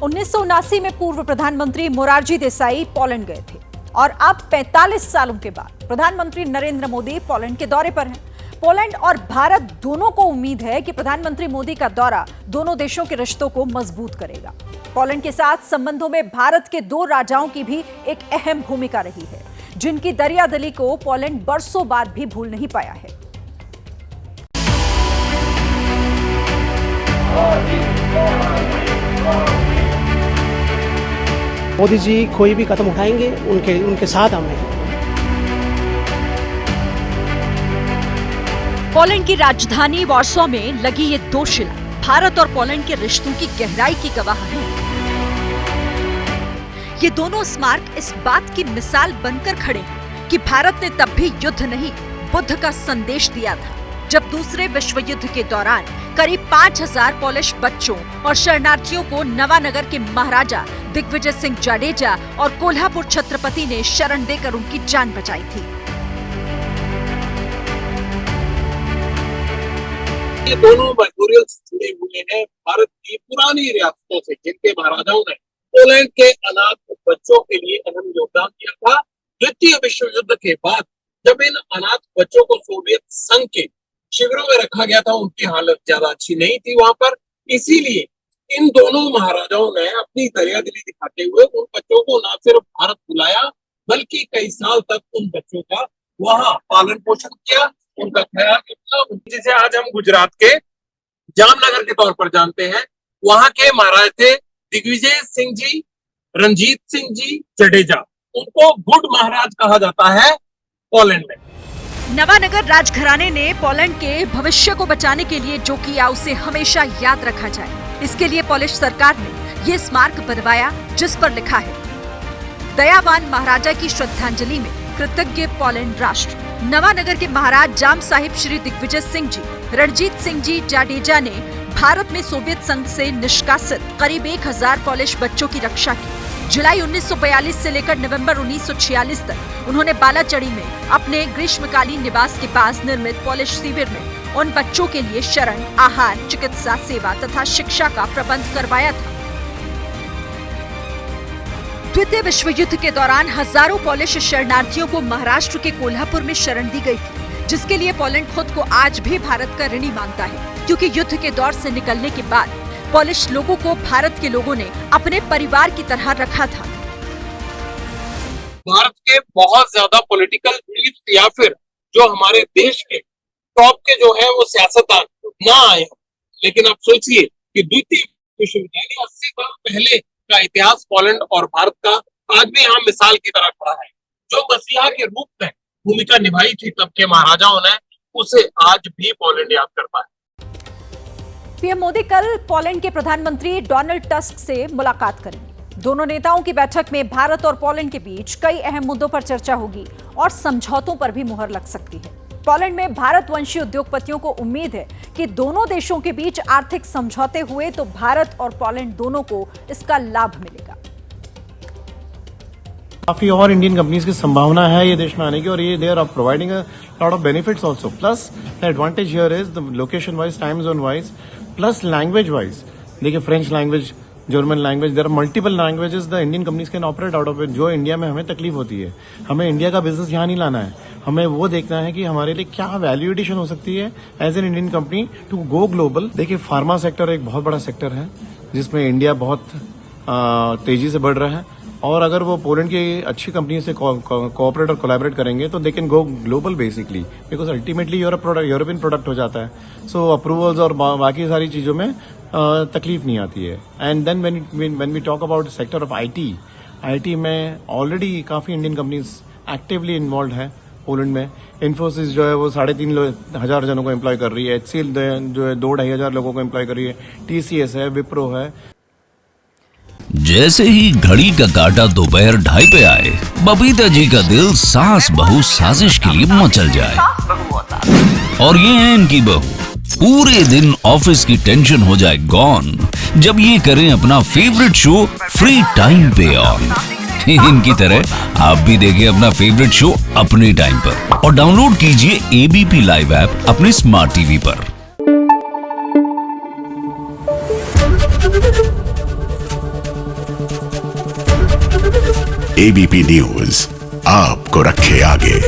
1979 में पूर्व प्रधानमंत्री मोरारजी देसाई पोलैंड गए थे और अब 45 सालों के बाद प्रधानमंत्री नरेंद्र मोदी पोलैंड के दौरे पर हैं। पोलैंड और भारत दोनों को उम्मीद है कि प्रधानमंत्री मोदी का दौरा दोनों देशों के रिश्तों को मजबूत करेगा। पोलैंड के साथ संबंधों में भारत के दो राजाओं की भी एक अहम भूमिका रही है, जिनकी दरियादिली को पोलैंड बरसों बाद भी भूल नहीं पाया है। मोदी जी कोई भी कदम उठाएंगे उनके साथ हम हैं। पोलैंड की राजधानी वार्सो में लगी ये दो शिला भारत और पोलैंड के रिश्तों की गहराई की गवाह हैं। ये दोनों स्मारक इस बात की मिसाल बनकर खड़े हैं कि भारत ने तब भी युद्ध नहीं, बुद्ध का संदेश दिया था, जब दूसरे विश्व युद्ध के दौरान करीब 5000 पोलिश बच्चों और शरणार्थियों को नवानगर के महाराजा दिग्विजय सिंह जाडेजा और कोल्हापुर छत्रपति ने शरण देकर उनकी जान बचाई थी। ये दोनों मेमोरियल जुड़े हुए हैं भारत की पुरानी रियासतों से, जिनके महाराजाओं ने पोलैंड के अनाथ बच्चों के लिए अहम योगदान दिया था। द्वितीय विश्व युद्ध के बाद जब इन अनाथ बच्चों को सोवियत संघ के शिविरों में रखा गया था, उनकी हालत ज्यादा अच्छी नहीं थी वहां पर। इसीलिए इन दोनों महाराजाओं ने अपनी दरियादिली दिखाते हुए उन बच्चों को न सिर्फ भारत बुलाया, बल्कि कई साल तक उन बच्चों का वहां पालन पोषण किया, उनका ख्याल रखा। जिसे आज हम गुजरात के जामनगर के तौर पर जानते हैं, वहां के महाराज थे दिग्विजय सिंह जी, रंजीत सिंह जी जडेजा। उनको गुड महाराज कहा जाता है पोलैंड में। नवानगर राजघराने ने पोलैंड के भविष्य को बचाने के लिए जो किया उसे हमेशा याद रखा जाए। इसके लिए पोलिश सरकार ने ये स्मारक बनवाया, जिस पर लिखा है, दयावान महाराजा की श्रद्धांजलि में कृतज्ञ पोलैंड राष्ट्र। नवानगर के महाराज जाम साहिब श्री दिग्विजय सिंह जी, रणजीत सिंह जी जाडेजा ने भारत में सोवियत संघ से निष्कासित करीब 1000 पोलिश बच्चों की रक्षा की। जुलाई 1942 से लेकर नवंबर 1946 तक उन्होंने बालाचड़ी में अपने ग्रीष्मकालीन निवास के पास निर्मित पोलिश शिविर में उन बच्चों के लिए शरण, आहार, चिकित्सा सेवा तथा शिक्षा का प्रबंध करवाया था। द्वितीय विश्व युद्ध के दौरान हजारों पोलिश शरणार्थियों को महाराष्ट्र के कोल्हापुर में शरण दी गई थी, जिसके लिए पोलैंड खुद को आज भी भारत का ऋणी मानता है, क्योंकि युद्ध के दौर से निकलने के बाद पोलिश लोगों को भारत के लोगों ने अपने परिवार की तरह रखा था। भारत के बहुत ज्यादा पॉलिटिकल लीडर्स या फिर जो हमारे देश के टॉप के जो है वो सियासतदान ना आए, लेकिन आप सोचिए कि द्वितीय विश्व युद्ध 80 साल पहले का इतिहास पोलैंड और भारत का आज भी यहाँ मिसाल की तरह खड़ा है। जो मसीहा के रूप में भूमिका निभाई थी तब के महाराजाओं ने, उसे आज भी पोलैंड याद करता है। पीएम मोदी कल पोलैंड के प्रधानमंत्री डोनाल्ड टस्क से मुलाकात करेंगे। दोनों नेताओं की बैठक में भारत और पोलैंड के बीच कई अहम मुद्दों पर चर्चा होगी और समझौतों पर भी मुहर लग सकती है। पोलैंड में भारतवंशी उद्योगपतियों को उम्मीद है कि दोनों देशों के बीच आर्थिक समझौते हुए तो भारत और पोलैंड दोनों को इसका लाभ मिलेगा। काफी और इंडियन कंपनीज की संभावना है ये देश में आने की, और ये they are providing a lot of benefits also. Plus the advantage here is the location wise, time zone wise, plus language wise. देखिए French language, German language, there are multiple languages the Indian companies can operate out of it. जो India में हमें तकलीफ होती है, हमें India का business यहाँ नहीं लाना है, हमें वो देखना है कि हमारे लिए क्या वैल्यू एडिशन हो सकती है as an Indian company to go global. देखिए फार्मा सेक्टर एक बहुत बड़ा सेक्टर है जिसमें इंडिया बहुत तेजी से बढ़ रहा है, और अगर वो पोलैंड की अच्छी कंपनी से कोऑपरेट और कोलैबोरेट करेंगे तो they can go global basically, because ultimately European product हो जाता है। सो अप्रूवल्स और बाकी सारी चीजों में तकलीफ नहीं आती है। And then when we talk about sector of IT में ऑलरेडी काफी इंडियन कंपनीज एक्टिवली इन्वॉल्व है पोलैंड में। इन्फोसिस जो है वो 3500 जनों को एम्प्लॉय कर रही है, HCL जो है 2-2,500 लोगों को एम्प्लॉय कर रही है, TCS है, विप्रो है। जैसे ही घड़ी का काटा दोपहर 2:30 पे आए, बबीता जी का दिल सास बहू साजिश के लिए मचल जाए। और ये है इनकी बहू, पूरे दिन ऑफिस की टेंशन हो जाए गॉन जब ये करें अपना फेवरेट शो फ्री टाइम पे ऑन। इनकी तरह आप भी देखिए अपना फेवरेट शो अपने टाइम पर और डाउनलोड कीजिए ABP लाइव ऐप अपने स्मार्ट टीवी पर। एबीपी न्यूज आपको रखे आगे।